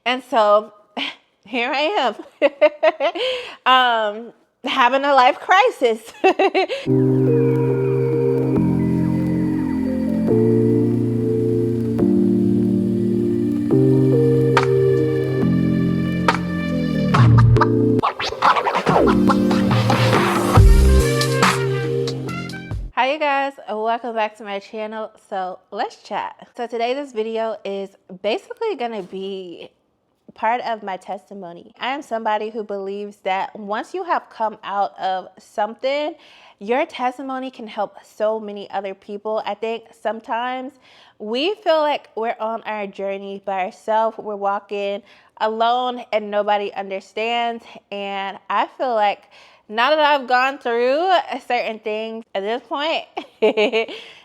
And so here I am, having a life crisis. Hi you guys, welcome back to my channel. So let's chat. So today this video is basically gonna be part of my testimony. I am somebody who believes that once you have come out of something, your testimony can help so many other people. I think sometimes we feel like we're on our journey by ourselves. We're walking alone and nobody understands. And I feel like now that I've gone through certain things at this point,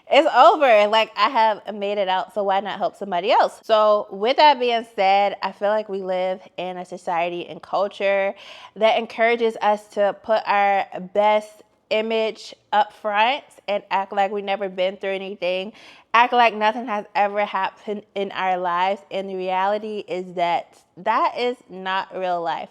it's over. Like, I have made it out, so why not help somebody else? So with that being said, I feel like we live in a society and culture that encourages us to put our best image up front and act like we've never been through anything, act like nothing has ever happened in our lives. And the reality is that that is not real life.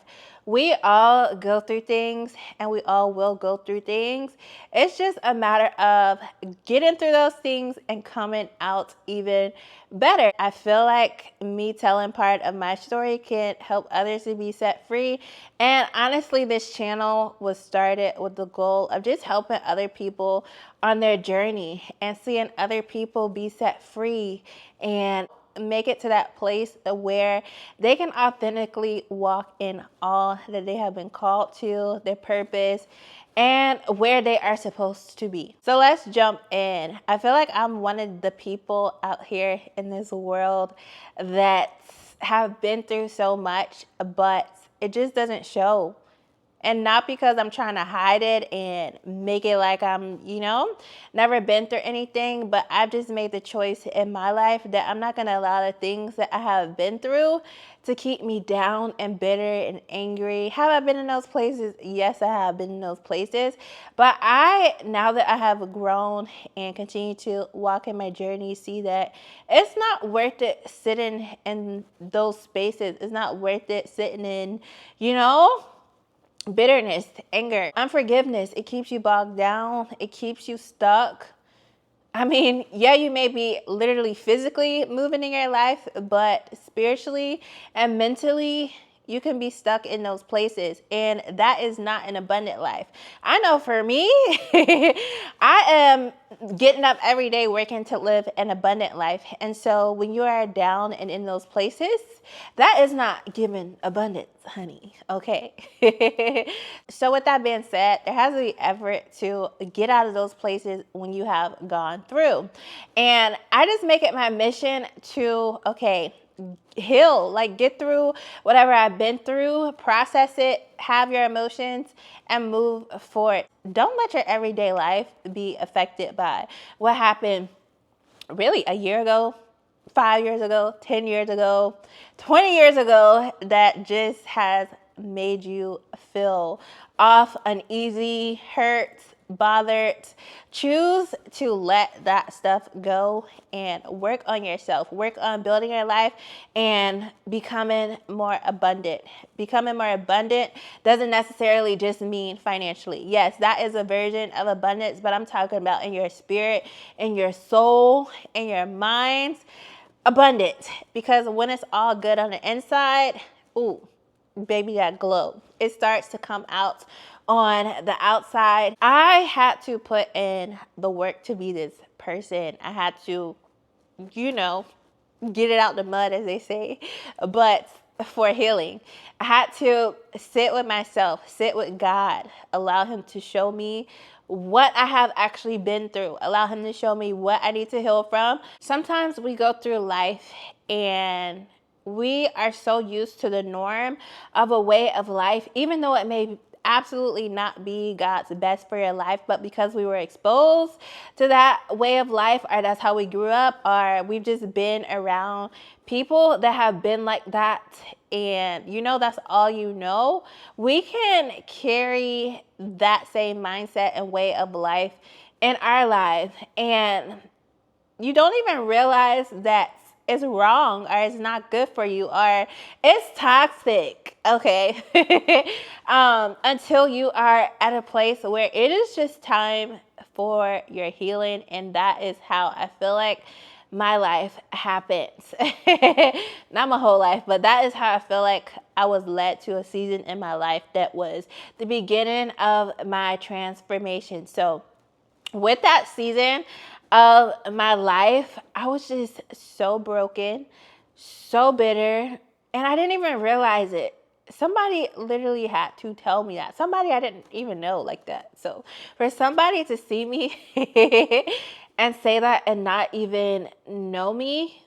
We all go through things and we all will go through things. It's just a matter of getting through those things and coming out even better. I feel like me telling part of my story can help others to be set free. And honestly, this channel was started with the goal of just helping other people on their journey and seeing other people be set free and make it to that place where they can authentically walk in all that they have been called to, their purpose, and where they are supposed to be. So let's jump in. I feel like I'm one of the people out here in this world that have been through so much, but it just doesn't show. And not because I'm trying to hide it and make it like I'm, never been through anything, but I've just made the choice in my life that I'm not going to allow the things that I have been through to keep me down and bitter and angry. Have I been in those places? Yes, I have been in those places. But now that I have grown and continue to walk in my journey, see that it's not worth it sitting in those spaces. It's not worth it sitting in, bitterness, anger, unforgiveness. It keeps you bogged down. It keeps you stuck. I mean, yeah, you may be literally physically moving in your life, but spiritually and mentally, you can be stuck in those places. And that is not an abundant life. I know for me, I am getting up every day working to live an abundant life. And so when you are down and in those places, that is not giving abundance, honey. Okay. So with that being said, there has to be effort to get out of those places when you have gone through. And I just make it my mission to, heal, like get through whatever I've been through, process it, have your emotions, and move forward. Don't let your everyday life be affected by what happened really a year ago, 5 years ago, 10 years ago, 20 years ago, that just has made you feel off, uneasy, hurt, bothered. Choose to let that stuff go and work on yourself, work on building your life and becoming more abundant. Becoming more abundant doesn't necessarily just mean financially. Yes, that is a version of abundance, but I'm talking about in your spirit, in your soul, in your mind. Abundant, because when it's all good on the inside, ooh, baby, that glow, it starts to come out on the outside. I had to put in the work to be this person. I had to, get it out the mud, as they say, but for healing. I had to sit with myself, sit with God, allow him to show me what I have actually been through, allow him to show me what I need to heal from. Sometimes we go through life and we are so used to the norm of a way of life, even though it may absolutely not be God's best for your life, but because we were exposed to that way of life, or that's how we grew up, or we've just been around people that have been like that, and that's all we can carry that same mindset and way of life in our lives, and you don't even realize that is wrong or it's not good for you or it's toxic, okay? Until you are at a place where it is just time for your healing. And that is how I feel like my life happens. Not my whole life, but that is how I feel like I was led to a season in my life that was the beginning of my transformation. So with that season of my life, I was just so broken, so bitter, and I didn't even realize it. Somebody literally had to tell me that. Somebody I didn't even know like that. So for somebody to see me and say that and not even know me,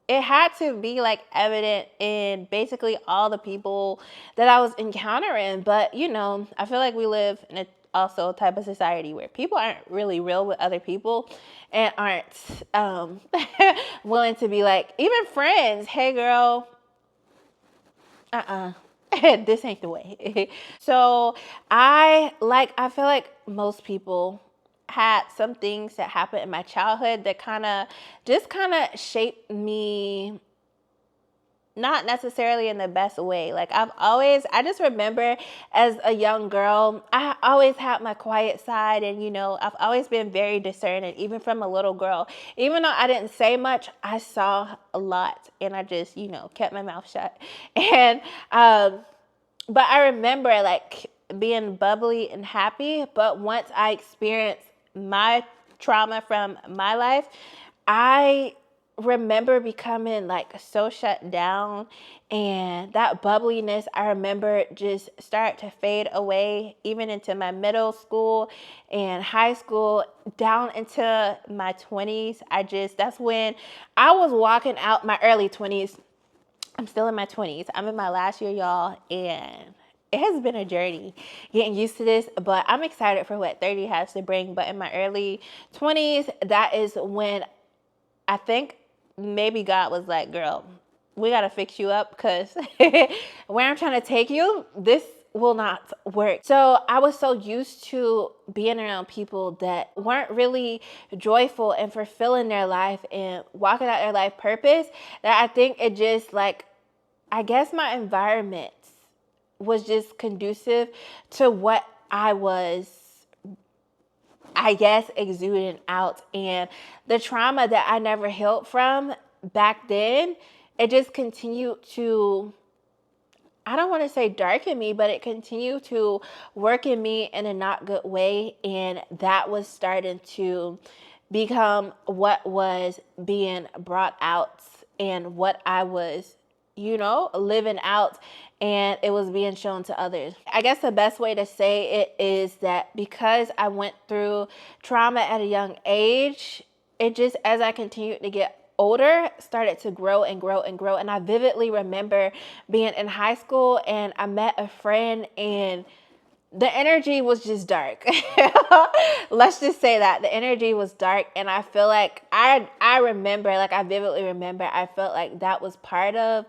it had to be like evident in basically all the people that I was encountering. But you know, I feel like we live in a also type of society where people aren't really real with other people and aren't willing to be like, even friends, hey girl, this ain't the way. So I feel like most people had some things that happened in my childhood that kind of shaped me, not necessarily in the best way. Like I just remember as a young girl, I always had my quiet side, and you know, I've always been very discerning, even from a little girl. Even though I didn't say much, I saw a lot, and I just, you know, kept my mouth shut. And but I remember like being bubbly and happy, but once I experienced my trauma from my life, I remember becoming like so shut down, and that bubbliness I remember just start to fade away even into my middle school and high school, down into my 20s. That's when I was walking out my early 20s. I'm still in my 20s. I'm in my last year, y'all, and it has been a journey getting used to this, but I'm excited for what 30 has to bring. But in my early 20s, that is when I think maybe God was like, girl, we got to fix you up, because where I'm trying to take you, this will not work. So I was so used to being around people that weren't really joyful and fulfilling their life and walking out their life purpose, that I think it just like, I guess my environment was just conducive to what I was, I guess, exuding out. And the trauma that I never healed from back then, it just continued to, I don't want to say darken me, but it continued to work in me in a not good way. And that was starting to become what was being brought out and what I was, you know, living out, and it was being shown to others. I guess the best way to say it is that because I went through trauma at a young age, it just, as I continued to get older, started to grow and grow and grow. And I vividly remember being in high school and I met a friend, and the energy was just dark. Let's just say that the energy was dark. And I feel like I remember, like I vividly remember, I felt like that was part of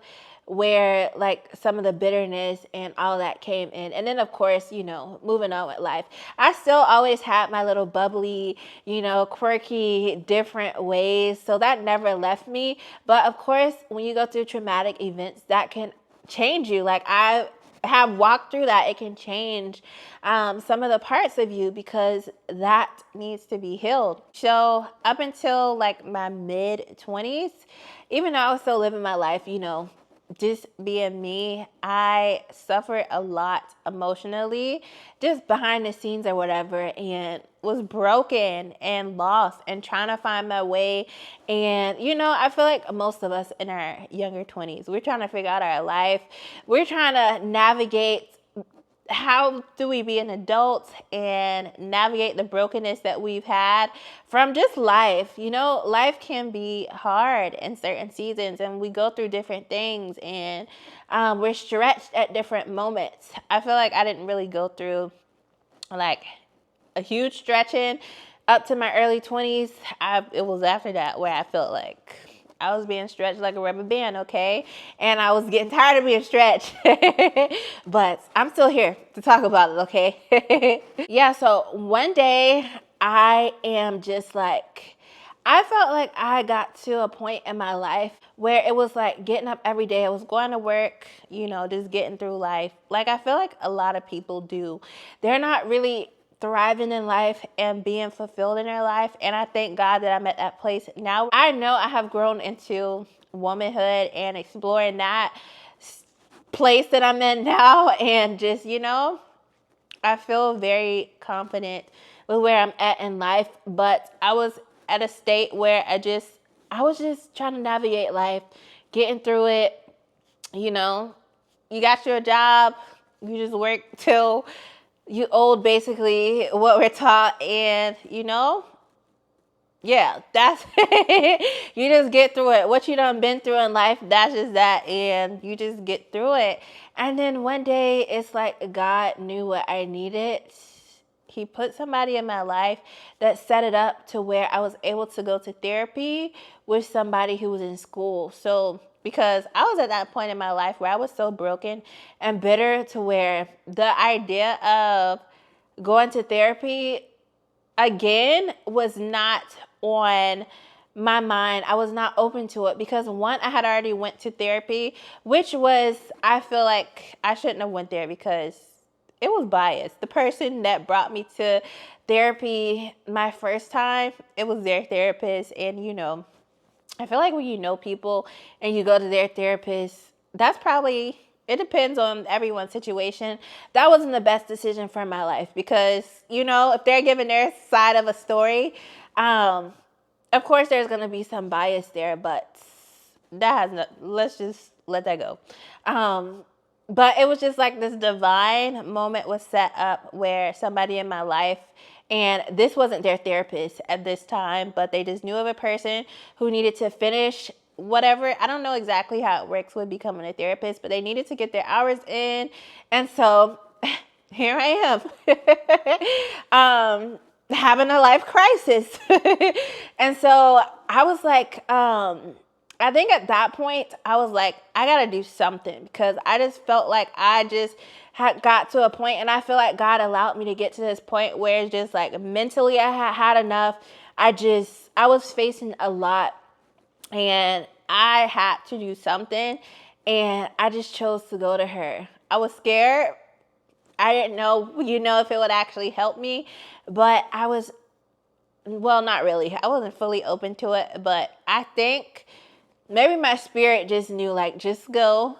where like some of the bitterness and all that came in. And then of course, you know, moving on with life, I still always had my little bubbly, you know, quirky, different ways. So that never left me. But of course, when you go through traumatic events, that can change you. Like I have walked through that. It can change some of the parts of you, because that needs to be healed. So up until like my mid 20s, even though I was still living my life, you know, just being me, I suffered a lot emotionally, just behind the scenes or whatever, and was broken and lost and trying to find my way. And, you know, I feel like most of us in our younger 20s, we're trying to figure out our life. We're trying to navigate, how do we be an adult and navigate the brokenness that we've had from just life. You know, life can be hard in certain seasons, and we go through different things, and we're stretched at different moments. I feel like I didn't really go through like a huge stretching up to my early 20s. It was after that where I felt like I was being stretched like a rubber band, okay? And I was getting tired of being stretched. But I'm still here to talk about it, okay? Yeah, so one day I am just like, I felt like I got to a point in my life where it was like getting up every day. I was going to work, just getting through life. Like, I feel like a lot of people do. They're not really thriving in life and being fulfilled in their life. And I thank God that I'm at that place now. I know I have grown into womanhood and exploring that place that I'm in now, and just, I feel very confident with where I'm at in life. But I was at a state where I was just trying to navigate life, getting through it. You got your job, you just work till you old, basically what we're taught. And yeah, that's you just get through it. What you done been through in life, that's just that, and you just get through it. And then one day, it's like God knew what I needed. He put somebody in my life that set it up to where I was able to go to therapy with somebody who was in school. So, because I was at that point in my life where I was so broken and bitter, to where the idea of going to therapy again was not on my mind. I was not open to it because, one, I had already went to therapy, which was, I feel like I shouldn't have went there because it was biased. The person that brought me to therapy my first time, it was their therapist. And I feel like when you know people and you go to their therapist, that's probably, it depends on everyone's situation. That wasn't the best decision for my life because, if they're giving their side of a story, of course there's going to be some bias there, but let's just let that go. But it was just like this divine moment was set up where somebody in my life, and this wasn't their therapist at this time, but they just knew of a person who needed to finish whatever. I don't know exactly how it works with becoming a therapist, but they needed to get their hours in. And so here I am, having a life crisis. And so I was like, I think at that point, I was like, I got to do something, because I just felt like I just had got to a point, and I feel like God allowed me to get to this point where it's just like mentally I had enough. I was facing a lot, and I had to do something, and I just chose to go to her. I was scared. I didn't know, if it would actually help me, but well, not really. I wasn't fully open to it, but I think maybe my spirit just knew, like, just go.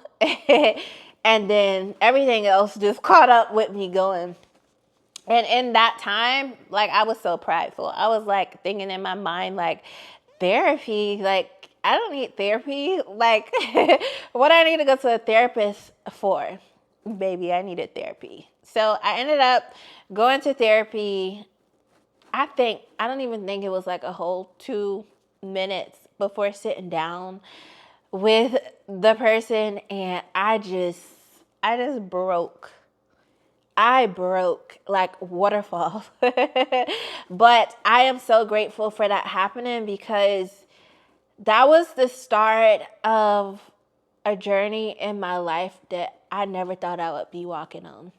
And then everything else just caught up with me going. And in that time, like, I was so prideful. I was like thinking in my mind, like, therapy, like, I don't need therapy. Like, what I need to go to a therapist for? Baby, I needed therapy. So I ended up going to therapy. I don't even think it was like a whole 2 minutes before sitting down with the person, and I just broke. I broke like waterfall. But I am so grateful for that happening, because that was the start of a journey in my life that I never thought I would be walking on.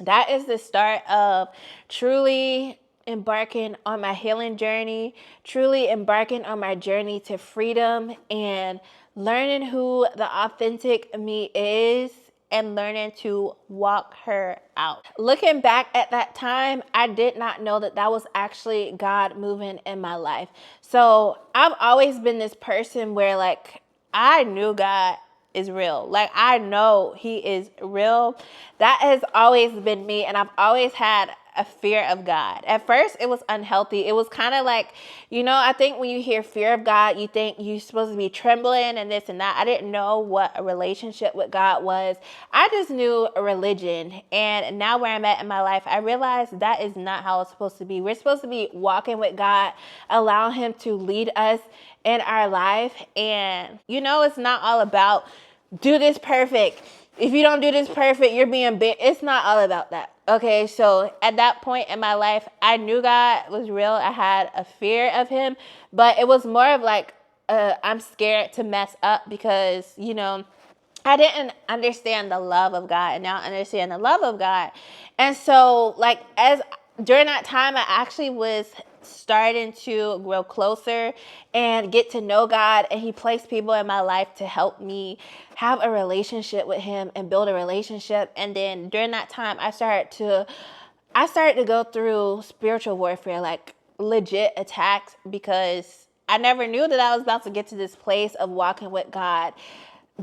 That is the start of truly embarking on my healing journey, truly embarking on my journey to freedom, and learning who the authentic me is, and learning to walk her out. Looking back at that time, I did not know that that was actually God moving in my life. So I've always been this person where, like, I knew God is real. Like, I know he is real. That has always been me, and I've always had a fear of God. At first, it was unhealthy. It was kind of like, I think when you hear fear of God, you think you're supposed to be trembling and this and that. I didn't know what a relationship with God was. I just knew a religion. And now where I'm at in my life, I realized that is not how it's supposed to be. We're supposed to be walking with God, allowing him to lead us in our life. And, it's not all about do this perfect. If you don't do this perfect, you're being big. It's not all about that. Okay, so at that point in my life, I knew God was real. I had a fear of him, but it was more of like, I'm scared to mess up, because, I didn't understand the love of God, and now I understand the love of God. And so, like, during that time, I actually was starting to grow closer and get to know God, and he placed people in my life to help me have a relationship with him and build a relationship. And then during that time, I started to go through spiritual warfare, like legit attacks, because I never knew that I was about to get to this place of walking with God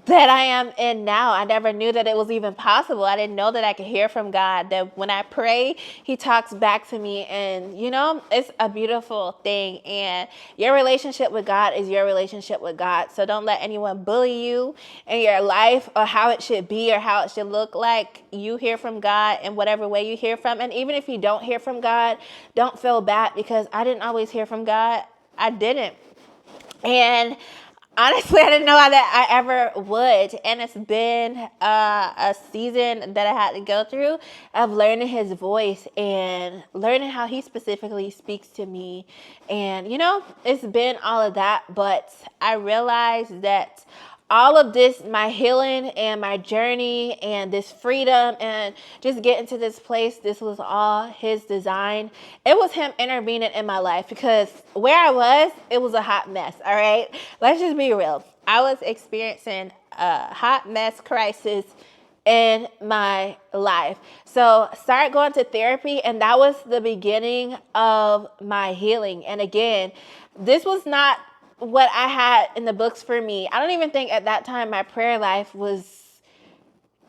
that I am in now. I never knew that it was even possible. I didn't know that I could hear from God, that when I pray, he talks back to me. And, you know, it's a beautiful thing. And your relationship with God is your relationship with God. So don't let anyone bully you in your life or how it should be or how it should look like. You hear from God in whatever way you hear from. And even if you don't hear from God, don't feel bad, because I didn't always hear from God. I didn't. And honestly, I didn't know that I ever would. And it's been a season that I had to go through of learning his voice and learning how he specifically speaks to me. And, you know, it's been all of that. But I realized that all of this, my healing and my journey and this freedom and just getting to this place, this was all his design. It was him intervening in my life, because where I was, it was a hot mess. All right. Let's just be real. I was experiencing a hot mess crisis in my life. So start going to therapy, and that was the beginning of my healing. And again, this was not what I had in the books for me. I don't even think at that time my prayer life was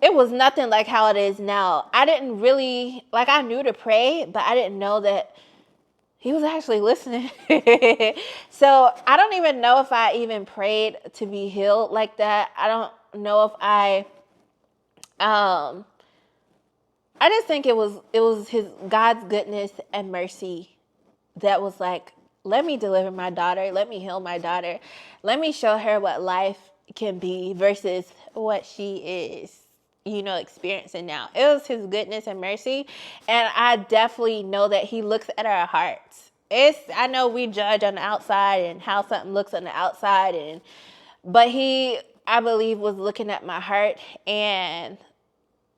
nothing like how it is now. I didn't really, like, I knew to pray, but I didn't know that he was actually listening. So I don't even know if I even prayed to be healed like that. I don't know if I just think it was his God's goodness and mercy that was like, let me deliver my daughter. Let me heal my daughter. Let me show her what life can be versus what she is, you know, experiencing now. It was his goodness and mercy. And I definitely know that he looks at our hearts. I know we judge on the outside and how something looks on the outside, but he, I believe, was looking at my heart and,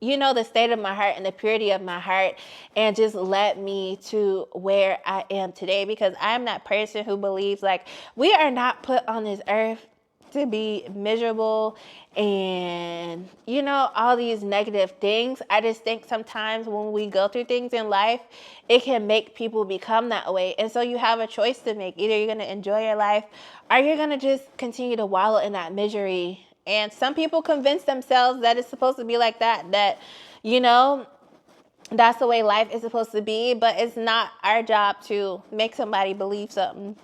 you know, the state of my heart and the purity of my heart, and just led me to where I am today. Because I'm that person who believes, like, we are not put on this earth to be miserable and, you know, all these negative things. I just think sometimes when we go through things in life, it can make people become that way. And so you have a choice to make. Either you're going to enjoy your life, or you're going to just continue to wallow in that misery. And some people convince themselves that it's supposed to be like that, you know, that's the way life is supposed to be. But it's not our job to make somebody believe something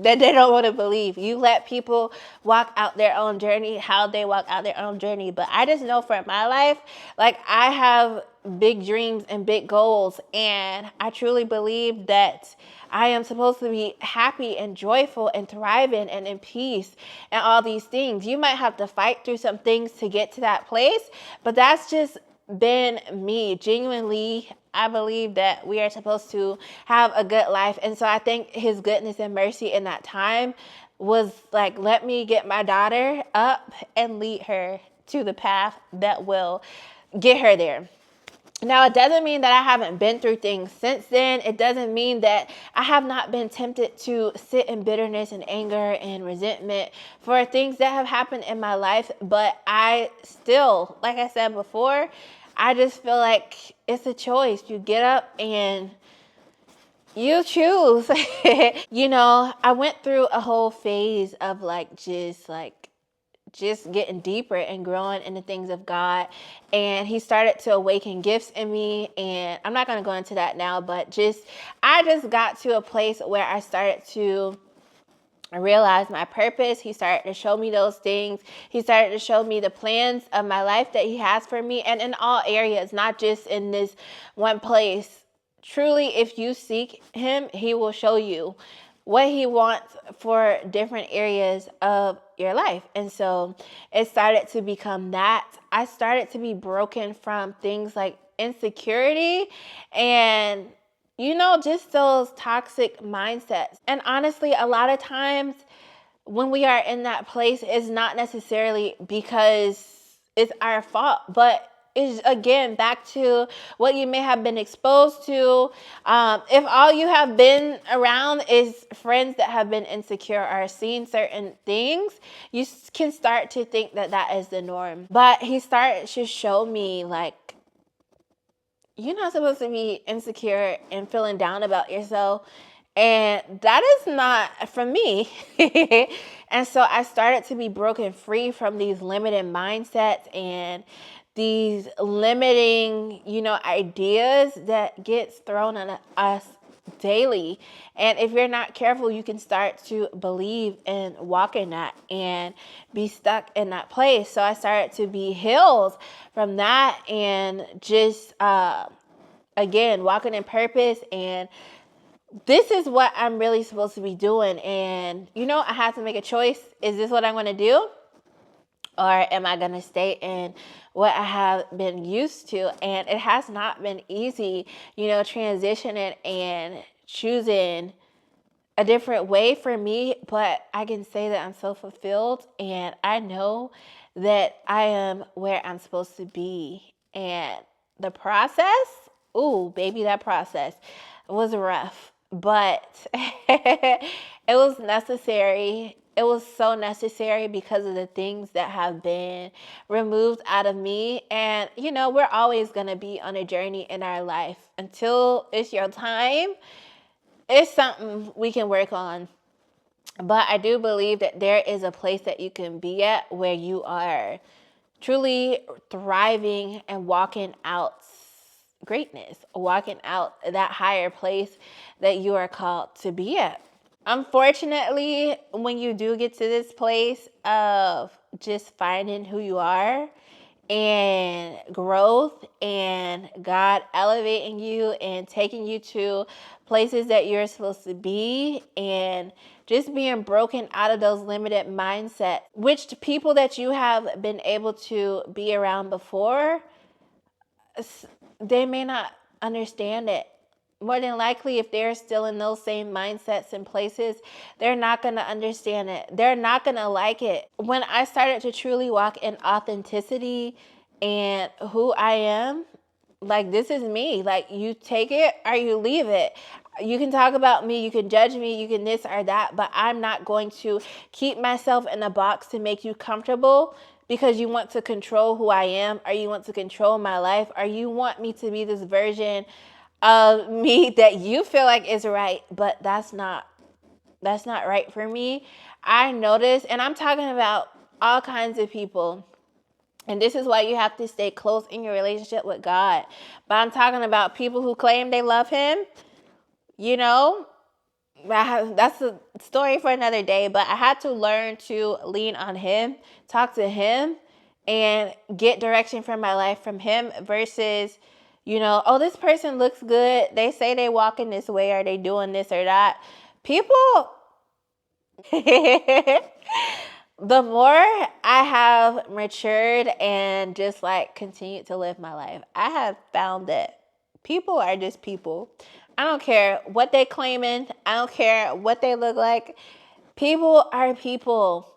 that they don't want to believe. You let people walk out their own journey, how they walk out their own journey. But I just know for my life, like, I have big dreams and big goals, and I truly believe that I am supposed to be happy and joyful and thriving and in peace and all these things. You might have to fight through some things to get to that place, but that's just been me. Genuinely, I believe that we are supposed to have a good life. And so I think his goodness and mercy in that time was like, let me get my daughter up and lead her to the path that will get her there. Now, it doesn't mean that I haven't been through things since then. It doesn't mean that I have not been tempted to sit in bitterness and anger and resentment for things that have happened in my life. But I still, like I said before, I just feel like it's a choice. You get up and you choose. You know, I went through a whole phase of just getting deeper and growing in the things of God. And he started to awaken gifts in me. And I'm not going to go into that now, but I just got to a place where I started to realize my purpose. He started to show me those things. He started to show me the plans of my life that he has for me, and in all areas, not just in this one place. Truly, if you seek him, he will show you what he wants for different areas of your life. And so it started to become that. I started to be broken from things like insecurity and, you know, just those toxic mindsets. And honestly, a lot of times when we are in that place, it's not necessarily because it's our fault, but is, again, back to what you may have been exposed to. If all you have been around is friends that have been insecure or seen certain things, you can start to think that that is the norm. But he started to show me, like, you're not supposed to be insecure and feeling down about yourself. And that is not for me. And so I started to be broken free from these limited mindsets and these limiting, ideas that gets thrown at us daily. And if you're not careful, you can start to believe and walk in that and be stuck in that place. So I started to be healed from that and just, again, walking in purpose. And this is what I'm really supposed to be doing. And, I had to make a choice. Is this what I'm going to do? Or am I going to stay in what I have been used to? And it has not been easy, transitioning and choosing a different way for me. But I can say that I'm so fulfilled, and I know that I am where I'm supposed to be. And the process, ooh, baby, that process was rough, but it was necessary. It was so necessary because of the things that have been removed out of me. And, we're always going to be on a journey in our life until it's your time. It's something we can work on. But I do believe that there is a place that you can be at where you are truly thriving and walking out greatness, walking out that higher place that you are called to be at. Unfortunately, when you do get to this place of just finding who you are and growth and God elevating you and taking you to places that you're supposed to be and just being broken out of those limited mindsets, which the people that you have been able to be around before, they may not understand it. More than likely, if they're still in those same mindsets and places, they're not going to understand it. They're not going to like it. When I started to truly walk in authenticity and who I am, like, this is me. Like, you take it or you leave it. You can talk about me, you can judge me, you can this or that, but I'm not going to keep myself in a box to make you comfortable because you want to control who I am, or you want to control my life, or you want me to be this version of me that you feel like is right, but that's not right for me. I notice, and I'm talking about all kinds of people, and this is why you have to stay close in your relationship with God. But I'm talking about people who claim they love him. That's a story for another day, but I had to learn to lean on him, talk to him, and get direction from my life from him versus, oh, this person looks good. They say they walking this way, or they doing this or that. People, the more I have matured and just like continued to live my life, I have found that people are just people. I don't care what they claiming. I don't care what they look like. People are people.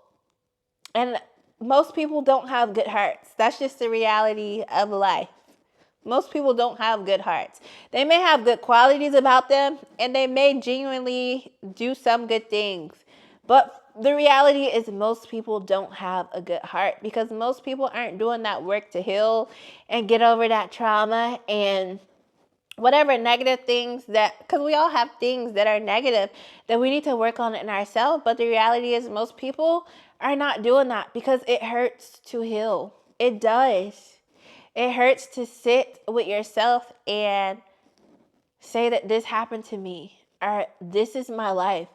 And most people don't have good hearts. That's just the reality of life. Most people don't have good hearts. They may have good qualities about them, and they may genuinely do some good things. But the reality is most people don't have a good heart because most people aren't doing that work to heal and get over that trauma and whatever negative things because we all have things that are negative that we need to work on in ourselves. But the reality is most people are not doing that because it hurts to heal. It does. It hurts to sit with yourself and say that this happened to me, or this is my life,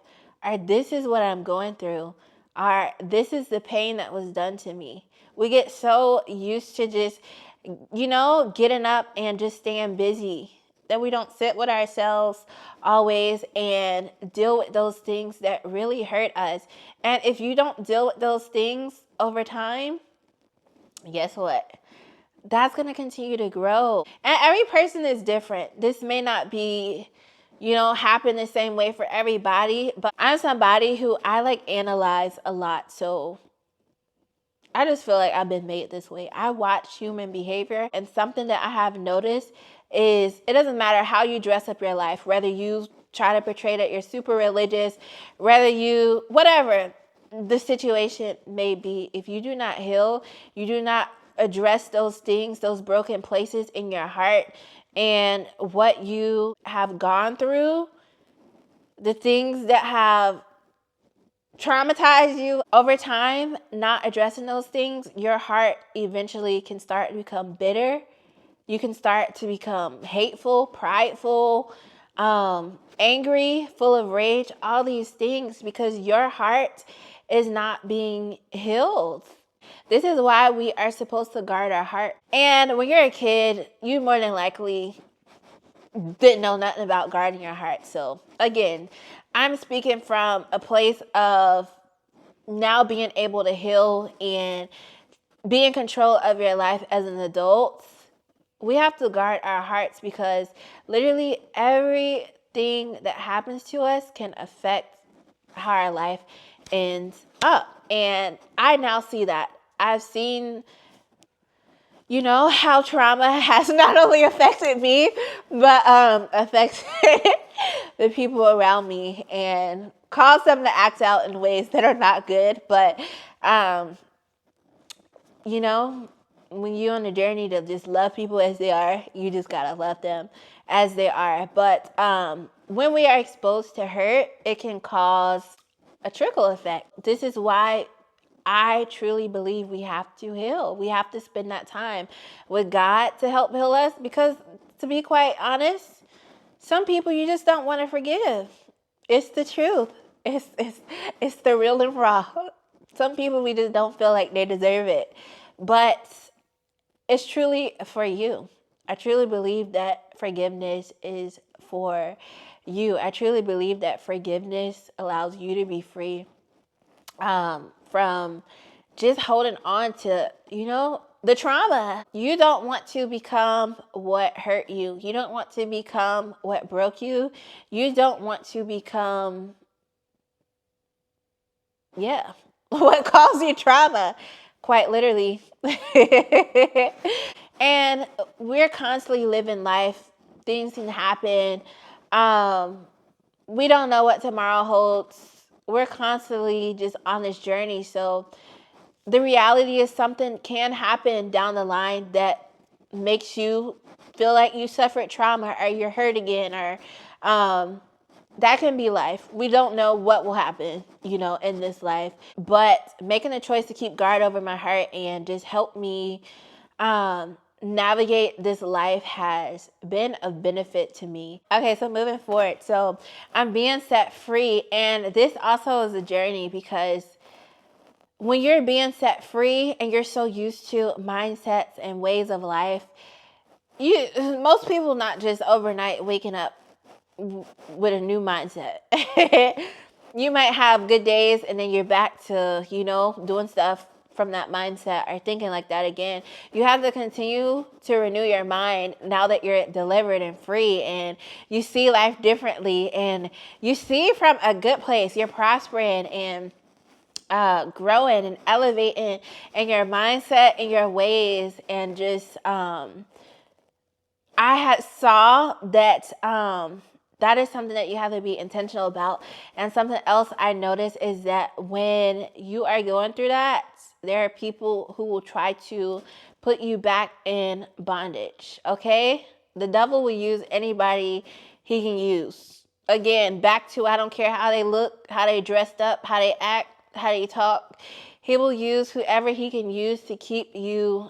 or this is what I'm going through, or this is the pain that was done to me. We get so used to just, getting up and just staying busy that we don't sit with ourselves always and deal with those things that really hurt us. And if you don't deal with those things over time, guess what? That's going to continue to grow. And every person is different. This may not be, happen the same way for everybody, but I'm somebody who I analyze a lot. So I just feel like I've been made this way. I watch human behavior, and something that I have noticed is it doesn't matter how you dress up your life, whether you try to portray that you're super religious, whether you, whatever the situation may be, if you do not heal, you do not address those things, those broken places in your heart, and what you have gone through, the things that have traumatized you over time, not addressing those things, your heart eventually can start to become bitter. You can start to become hateful, prideful, angry, full of rage, all these things, because your heart is not being healed. This is why we are supposed to guard our heart. And when you're a kid, you more than likely didn't know nothing about guarding your heart. So again, I'm speaking from a place of now being able to heal and be in control of your life as an adult. We have to guard our hearts, because literally everything that happens to us can affect how our life ends up. And I now see that. I've seen, how trauma has not only affected me, but affected the people around me and caused them to act out in ways that are not good. But, when you're on a journey to just love people as they are, you just gotta love them as they are. But when we are exposed to hurt, it can cause a trickle effect. This is why I truly believe we have to heal. We have to spend that time with God to help heal us, because to be quite honest, some people you just don't want to forgive. It's the truth. It's the real and raw. Some people we just don't feel like they deserve it. But it's truly for you. I truly believe that forgiveness is for you. I truly believe that forgiveness allows you to be free from just holding on to, the trauma. You don't want to become what hurt you. You don't want to become what broke you. You don't want to become, what caused you trauma, quite literally. And we're constantly living life. Things can happen. We don't know what tomorrow holds. We're constantly just on this journey. So the reality is something can happen down the line that makes you feel like you suffered trauma or you're hurt again, or that can be life. We don't know what will happen, in this life. But making a choice to keep guard over my heart and just help me navigate this life has been of benefit to me. Okay, so moving forward. So I'm being set free. And this also is a journey, because when you're being set free and you're so used to mindsets and ways of life, most people not just overnight waking up with a new mindset. You might have good days and then you're back to, doing stuff from that mindset or thinking like that again. You have to continue to renew your mind now that you're delivered and free, and you see life differently, and you see from a good place. You're prospering and growing and elevating in your mindset and your ways. And just I had saw that that is something that you have to be intentional about. And something else I noticed is that when you are going through that, there are people who will try to put you back in bondage. Okay? The devil will use anybody he can use. Again, back to, I don't care how they look, how they dressed up, how they act, how they talk. He will use whoever he can use to keep you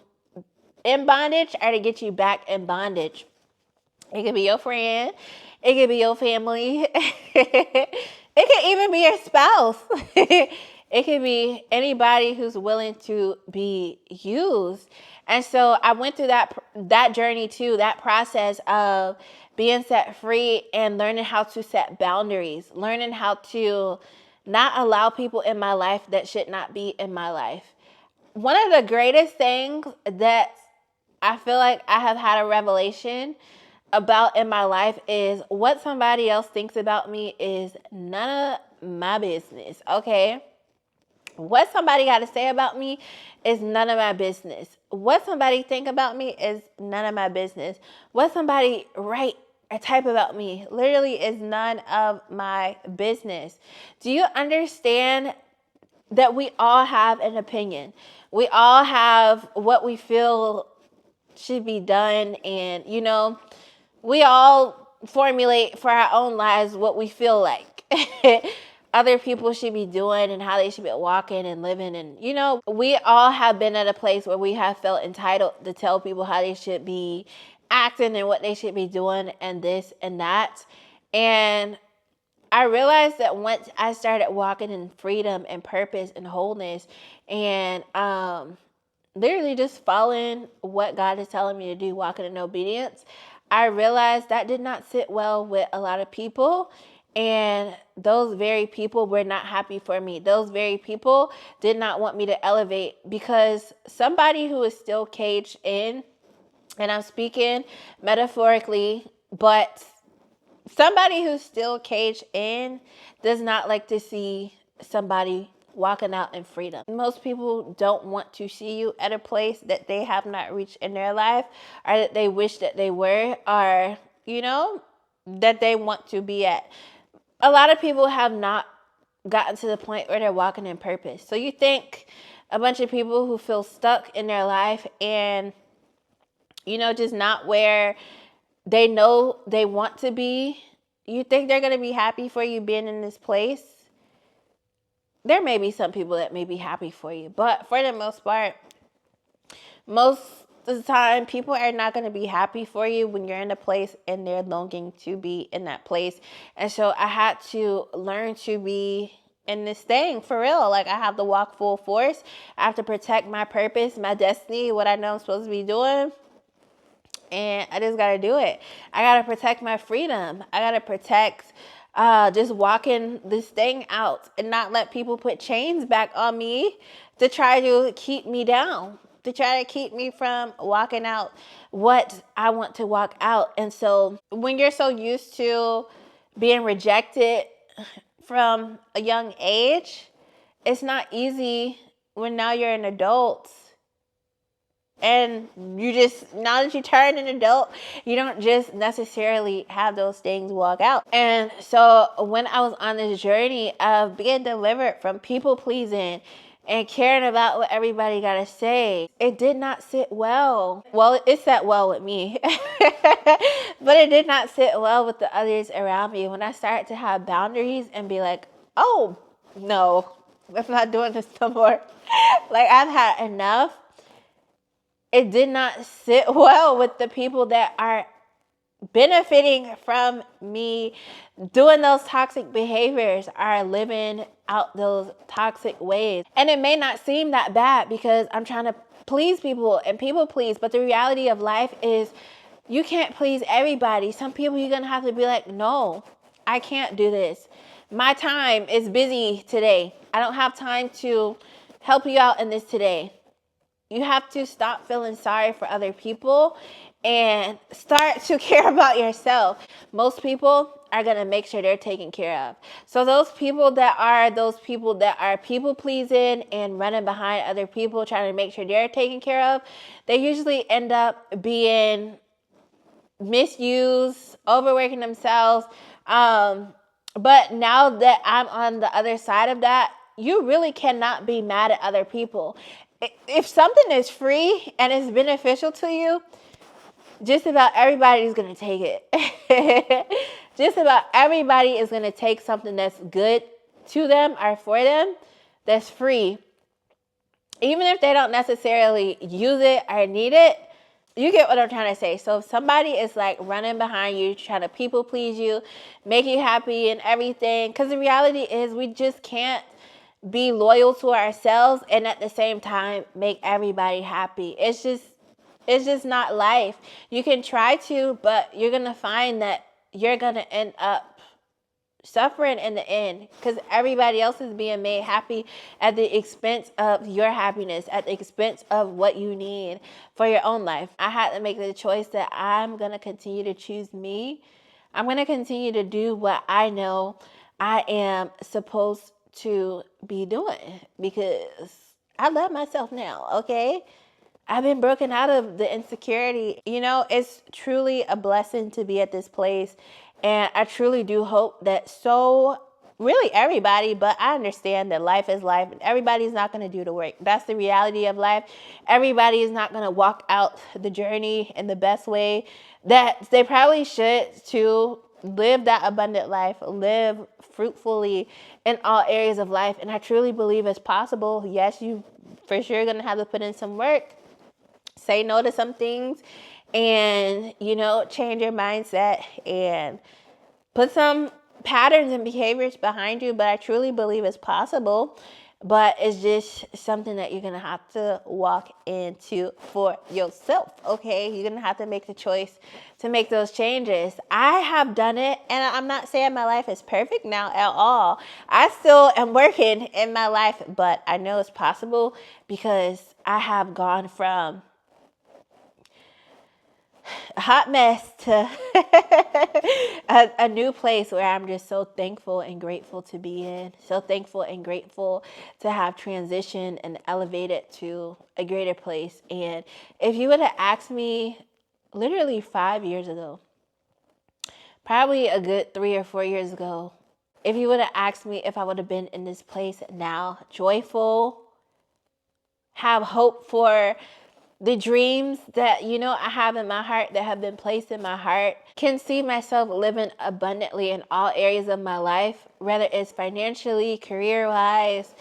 in bondage or to get you back in bondage. It could be your friend. It could be your family. It could even be your spouse. It could be anybody who's willing to be used. And so I went through that journey too, that process of being set free and learning how to set boundaries, learning how to not allow people in my life that should not be in my life. One of the greatest things that I feel like I have had a revelation about in my life is what somebody else thinks about me is none of my business, okay? What somebody got to say about me is none of my business. What somebody think about me is none of my business. What somebody write or type about me literally is none of my business. Do you understand that we all have an opinion? We all have what we feel should be done, and we all formulate for our own lives what we feel like other people should be doing and how they should be walking and living. And we all have been at a place where we have felt entitled to tell people how they should be acting and what they should be doing and this and that. And I realized that once I started walking in freedom and purpose and wholeness, and literally just following what God is telling me to do, walking in obedience, I realized that did not sit well with a lot of people. And those very people were not happy for me. Those very people did not want me to elevate, because somebody who is still caged in, and I'm speaking metaphorically, but somebody who's still caged in does not like to see somebody walking out in freedom. Most people don't want to see you at a place that they have not reached in their life, or that they wish that they were, or that they want to be at. A lot of people have not gotten to the point where they're walking in purpose. So you think a bunch of people who feel stuck in their life and just not where they know they want to be, you think they're going to be happy for you being in this place? There may be some people that may be happy for you, but for the most part, most of the time, people are not going to be happy for you when you're in a place and they're longing to be in that place. And so I had to learn to be in this thing for real. Like, I have to walk full force. I have to protect my purpose, my destiny, what I know I'm supposed to be doing. And I just got to do it. I got to protect my freedom. I got to protect just walking this thing out and not let people put chains back on me to try to keep me down, to try to keep me from walking out what I want to walk out. And so when you're so used to being rejected from a young age, it's not easy when now you're an adult. And now that you turn an adult, you don't just necessarily have those things walk out. And so when I was on this journey of being delivered from people pleasing and caring about what everybody got to say, it did not sit well. Well, it sat well with me, but it did not sit well with the others around me. When I started to have boundaries and be like, oh, no, I'm not doing this no more. Like, I've had enough. It did not sit well with the people that are benefiting from me doing those toxic behaviors, are living out those toxic ways. And it may not seem that bad because I'm trying to please people and people please, but the reality of life is you can't please everybody. Some people you're going to have to be like, no, I can't do this. My time is busy today. I don't have time to help you out in this today. You have to stop feeling sorry for other people and start to care about yourself. Most people are going to make sure they're taken care of. So those people that are people pleasing and running behind other people, trying to make sure they're taken care of, they usually end up being misused, overworking themselves. But now that I'm on the other side of that, you really cannot be mad at other people. If something is free and it's beneficial to you, just about everybody is going to take it. Just about everybody is going to take something that's good to them or for them that's free. Even if they don't necessarily use it or need it, you get what I'm trying to say. So if somebody is like running behind you, trying to people please you, make you happy and everything, because the reality is we just can't be loyal to ourselves and at the same time make everybody happy. It's just not life. You can try to, but you're going to find that you're going to end up suffering in the end because everybody else is being made happy at the expense of your happiness, at the expense of what you need for your own life. I had to make the choice that I'm going to continue to choose me. I'm going to continue to do what I know I am supposed to be doing, because I love myself now, okay? I've been broken out of the insecurity. You know, it's truly a blessing to be at this place. And I truly do hope that really everybody, but I understand that life is life and everybody's not going to do the work. That's the reality of life. Everybody is not going to walk out the journey in the best way that they probably should to live that abundant life, live fruitfully in all areas of life. And I truly believe it's possible. Yes, you for sure going to have to put in some work, say no to some things, and, you know, change your mindset and put some patterns and behaviors behind you. But I truly believe it's possible. But it's just something that you're going to have to walk into for yourself, okay? You're going to have to make the choice to make those changes. I have done it, and I'm not saying my life is perfect now at all. I still am working in my life, but I know it's possible because I have gone from a hot mess to a new place where I'm just so thankful and grateful to be in. So thankful and grateful to have transitioned and elevated to a greater place. And if you would have asked me literally 5 years ago, probably a good 3 or 4 years ago, if you would have asked me if I would have been in this place now, joyful, have hope for the dreams that, you know, I have in my heart, that have been placed in my heart, can see myself living abundantly in all areas of my life, whether it's financially, career-wise,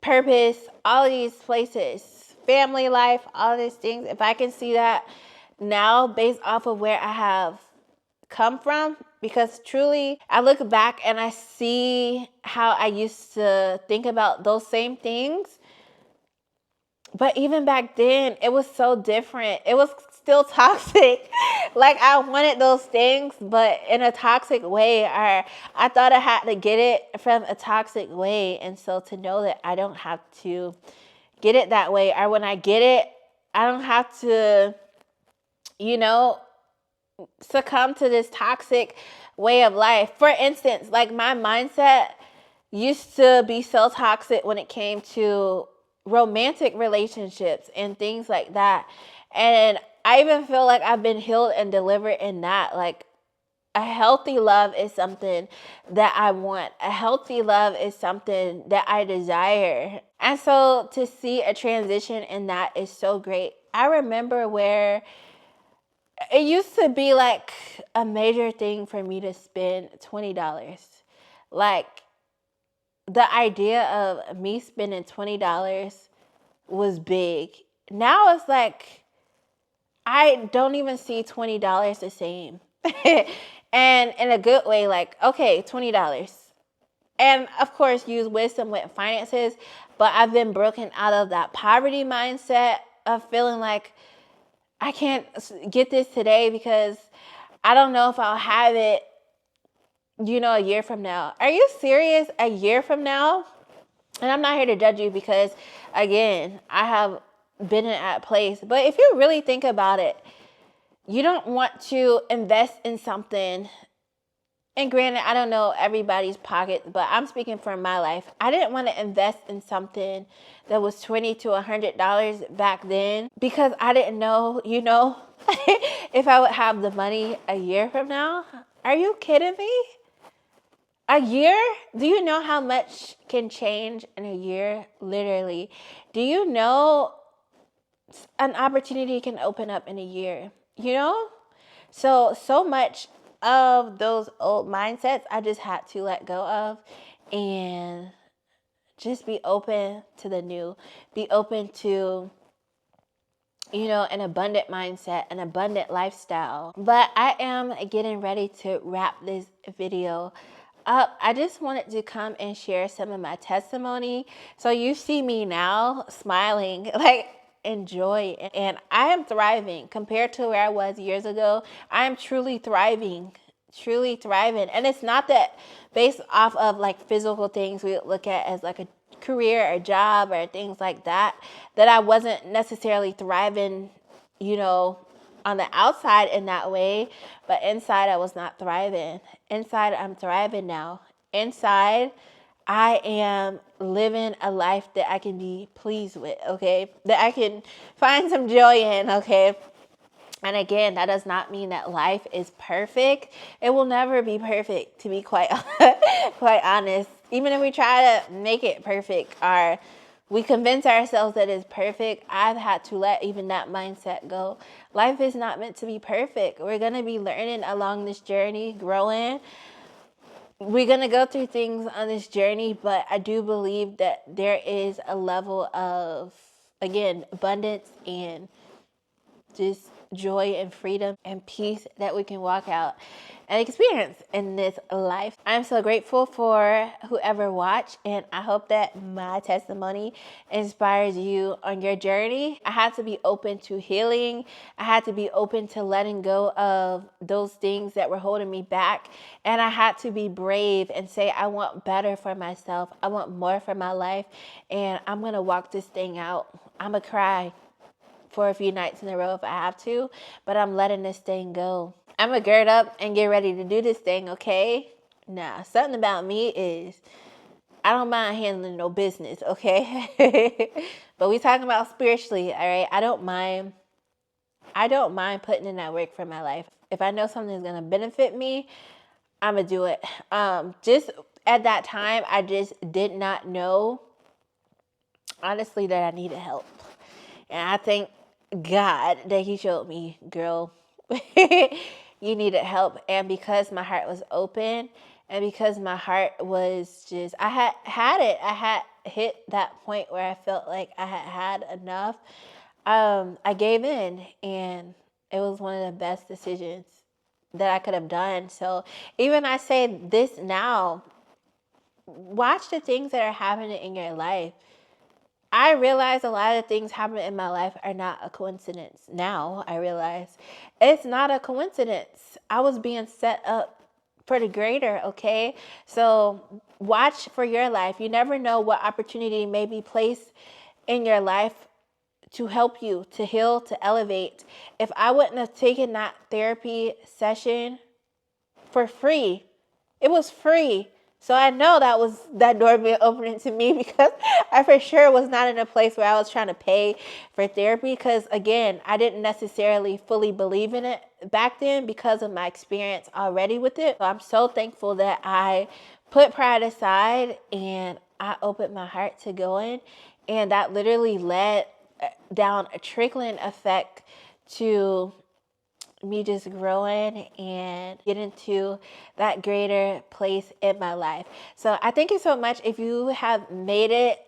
purpose, all these places, family life, all these things. If I can see that now based off of where I have come from, because truly I look back and I see how I used to think about those same things. But even back then, it was so different. It was still toxic. Like, I wanted those things, but in a toxic way. Or I thought I had to get it from a toxic way. And so to know that I don't have to get it that way, or when I get it, I don't have to, you know, succumb to this toxic way of life. For instance, like, my mindset used to be so toxic when it came to romantic relationships and things like that. And I even feel like I've been healed and delivered in that. Like, a healthy love is something that I want. A healthy love is something that I desire. And so to see a transition in that is so great. I remember where it used to be like a major thing for me to spend $20. Like, the idea of me spending $20 was big. Now it's like, I don't even see $20 the same. And in a good way, like, okay, $20. And of course, use wisdom with finances. But I've been broken out of that poverty mindset of feeling like I can't get this today because I don't know if I'll have it, you know, a year from now. Are you serious? A year from now? And I'm not here to judge you because, again, I have been in that place. But if you really think about it, you don't want to invest in something. And granted, I don't know everybody's pocket, but I'm speaking from my life. I didn't want to invest in something that was $20 to $100 back then because I didn't know, you know, if I would have the money a year from now. Are you kidding me? A year? Do you know how much can change in a year? Literally. Do you know an opportunity can open up in a year? You know? So much of those old mindsets I just had to let go of and just be open to the new. Be open to, you know, an abundant mindset, an abundant lifestyle. But I am getting ready to wrap this video up. I just wanted to come and share some of my testimony. So you see me now smiling, like, enjoy. And I am thriving compared to where I was years ago. I am truly thriving, truly thriving. And it's not that based off of like physical things we look at as like a career or job or things like that, that I wasn't necessarily thriving, you know, on the outside in that way, but inside I was not thriving. Inside I'm thriving now. Inside I am living a life that I can be pleased with, okay? That I can find some joy in, okay? And again, that does not mean that life is perfect. It will never be perfect, to be quite quite honest. Even if we try to make it perfect, or we convince ourselves that it's perfect, I've had to let even that mindset go. Life is not meant to be perfect. We're going to be learning along this journey, growing. We're going to go through things on this journey, but I do believe that there is a level of, again, abundance and just joy and freedom and peace that we can walk out and experience in this life. I'm so grateful for whoever watched, and I hope that my testimony inspires you on your journey. I had to be open to healing. I had to be open to letting go of those things that were holding me back, and I had to be brave and say, I want better for myself. I want more for my life, and I'm gonna walk this thing out. I'm gonna cry for a few nights in a row if I have to, but I'm letting this thing go. I'm gonna gird up and get ready to do this thing, okay? Now, something about me is I don't mind handling no business, okay? But we talking about spiritually, all right? I don't mind putting in that work for my life. If I know something is gonna benefit me, I'm gonna do it. Just at that time, I just did not know, honestly, that I needed help. And I thank God that He showed me, girl, you needed help. And because my heart was open, and because my heart was just, I had hit that point where I felt like I had enough. I gave in, and it was one of the best decisions that I could have done. So even I say this now, watch the things that are happening in your life. I realize a lot of things happening in my life are not a coincidence. Now I realize it's not a coincidence. I was being set up for the greater, okay? So watch for your life. You never know what opportunity may be placed in your life to help you, to heal, to elevate. If I wouldn't have taken that therapy session for free, it was free. So I know that was that door being opening to me, because I for sure was not in a place where I was trying to pay for therapy, because again, I didn't necessarily fully believe in it back then because of my experience already with it. So I'm so thankful that I put pride aside and I opened my heart to going, and that literally led down a trickling effect to me just growing and getting to that greater place in my life. So I thank you so much if you have made it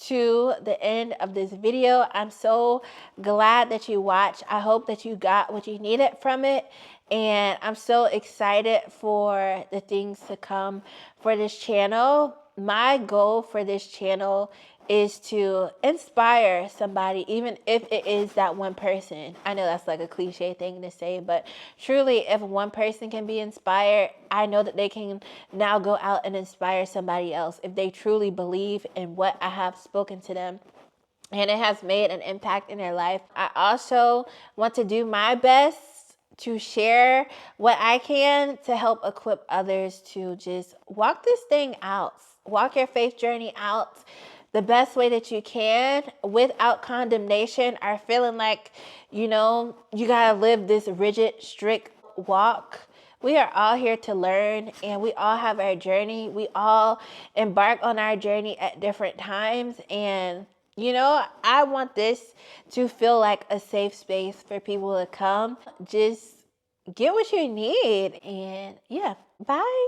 to the end of this video. I'm so glad that you watched. I hope that you got what you needed from it, and I'm so excited for the things to come for this channel. My goal for this channel is to inspire somebody, even if it is that one person. I know that's like a cliche thing to say, but truly, if one person can be inspired, I know that they can now go out and inspire somebody else if they truly believe in what I have spoken to them and it has made an impact in their life. I also want to do my best to share what I can to help equip others to just walk this thing out, walk your faith journey out the best way that you can without condemnation or feeling like, you gotta live this rigid, strict walk. We are all here to learn, and we all have our journey. We all embark on our journey at different times, and I want this to feel like a safe space for people to come. Just get what you need, and yeah, bye.